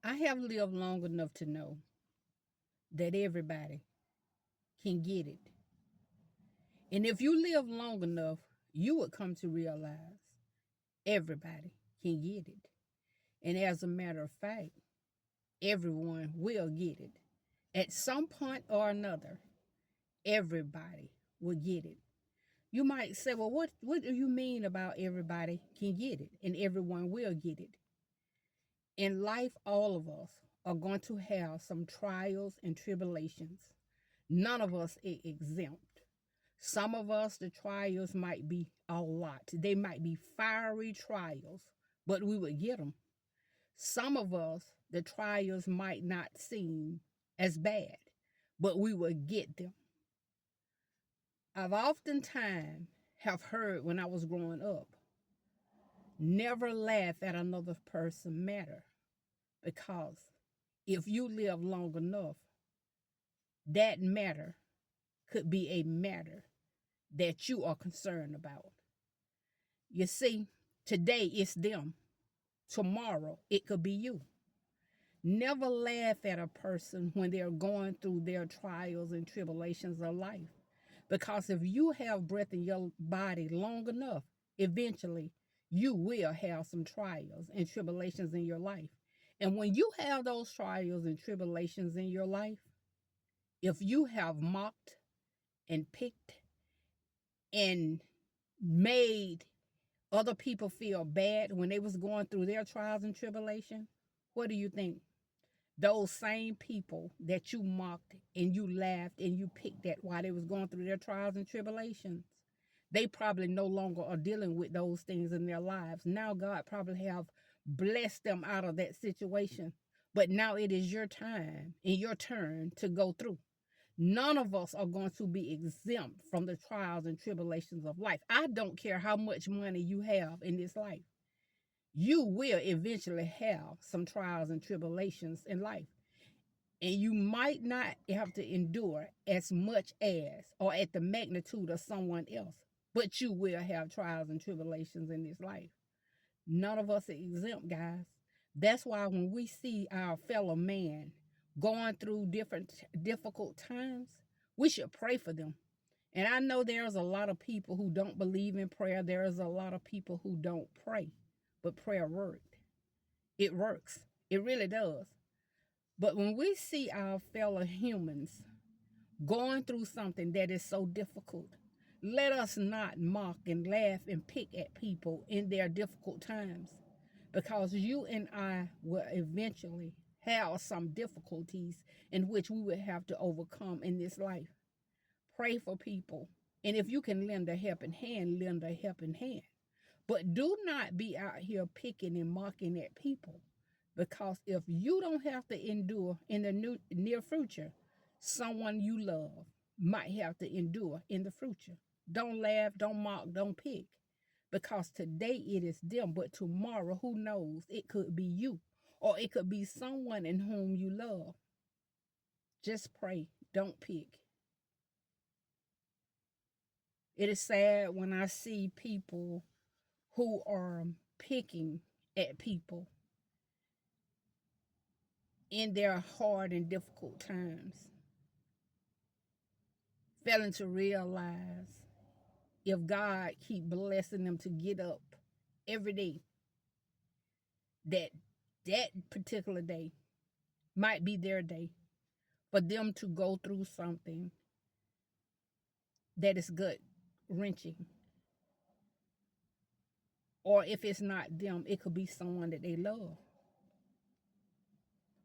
I have lived long enough to know that everybody can get it. And if you live long enough, you would come to realize everybody can get it. And as a matter of fact, everyone will get it. At some point or another, everybody will get it. You might say, well, what do you mean about everybody can get it and everyone will get it? In life, all of us are going to have some trials and tribulations. None of us are exempt. Some of us, the trials might be a lot. They might be fiery trials, but we would get them. Some of us, the trials might not seem as bad, but we will get them. I've oftentimes have heard when I was growing up, never laugh at another person's matter, because if you live long enough, that matter could be a matter that you are concerned about. You see, today it's them. Tomorrow it could be you. Never laugh at a person when they're going through their trials and tribulations of life. Because if you have breath in your body long enough, eventually you will have some trials and tribulations in your life. And when you have those trials and tribulations in your life, if you have mocked and picked and made other people feel bad when they was going through their trials and tribulation, what do you think? Those same people that you mocked and you laughed and you picked at while they was going through their trials and tribulations, they probably no longer are dealing with those things in their lives. Now God probably have blessed them out of that situation. But now it is your time and your turn to go through. None of us are going to be exempt from the trials and tribulations of life. I don't care how much money you have in this life. You will eventually have some trials and tribulations in life. And you might not have to endure as much as or at the magnitude of someone else, but you will have trials and tribulations in this life. None of us are exempt, guys. That's why when we see our fellow man going through different difficult times, we should pray for them. And I know there's a lot of people who don't believe in prayer. There's a lot of people who don't pray, but prayer works. It works. It really does. But when we see our fellow humans going through something that is so difficult, let us not mock and laugh and pick at people in their difficult times, because you and I will eventually have some difficulties in which we will have to overcome in this life. Pray for people. And if you can lend a helping hand, lend a helping hand. But do not be out here picking and mocking at people, because if you don't have to endure in the near future, someone you love might have to endure in the future. Don't laugh, don't mock, don't pick, because today it is them, but tomorrow, who knows? It could be you, or it could be someone in whom you love. Just pray, don't pick. It is sad when I see people who are picking at people in their hard and difficult times, failing to realize if God keep blessing them to get up every day, that that particular day might be their day for them to go through something that is gut wrenching. Or if it's not them, it could be someone that they love.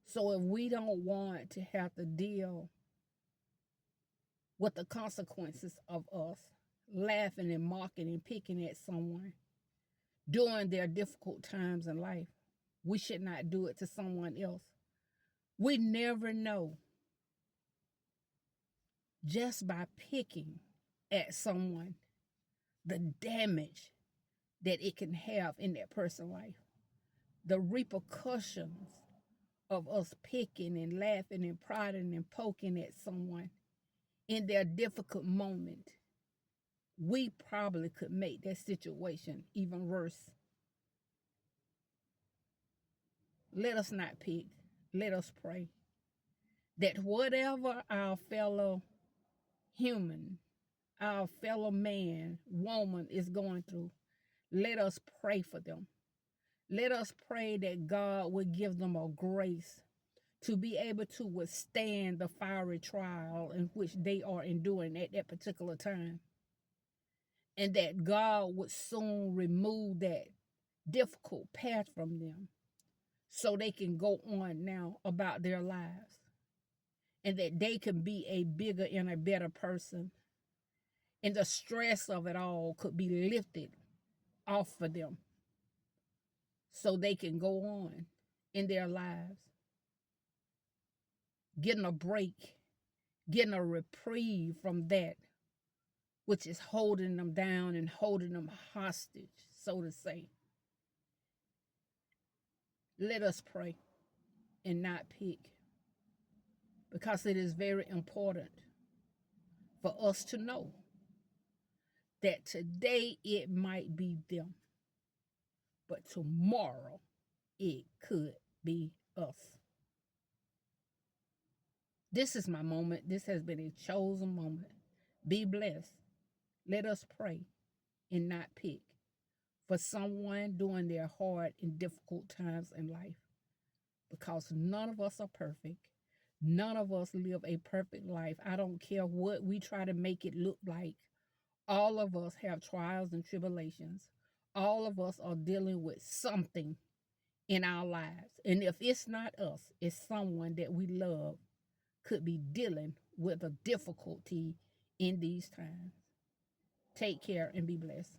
So if we don't want to have to deal with the consequences of us laughing and mocking and picking at someone during their difficult times in life, we should not do it to someone else. We never know, just by picking at someone, the damage that it can have in that person's life. The repercussions of us picking and laughing and prodding and poking at someone in their difficult moment, we probably could make that situation even worse. Let us not pick. Let us pray that whatever our fellow human, our fellow man, woman is going through, let us pray for them. Let us pray that God will give them a grace to be able to withstand the fiery trial in which they are enduring at that particular time. And that God would soon remove that difficult path from them so they can go on now about their lives. And that they can be a bigger and a better person. And the stress of it all could be lifted off of them so they can go on in their lives, getting a break, getting a reprieve from that which is holding them down and holding them hostage, so to say. Let us pray and not pick, because it is very important for us to know that today it might be them, but tomorrow it could be us. This is my moment. This has been a chosen moment. Be blessed. Let us pray and not pick for someone during their hard and difficult times in life, because none of us are perfect. None of us live a perfect life. I don't care what we try to make it look like. All of us have trials and tribulations. All of us are dealing with something in our lives. And if it's not us, it's someone that we love could be dealing with a difficulty in these times. Take care and be blessed.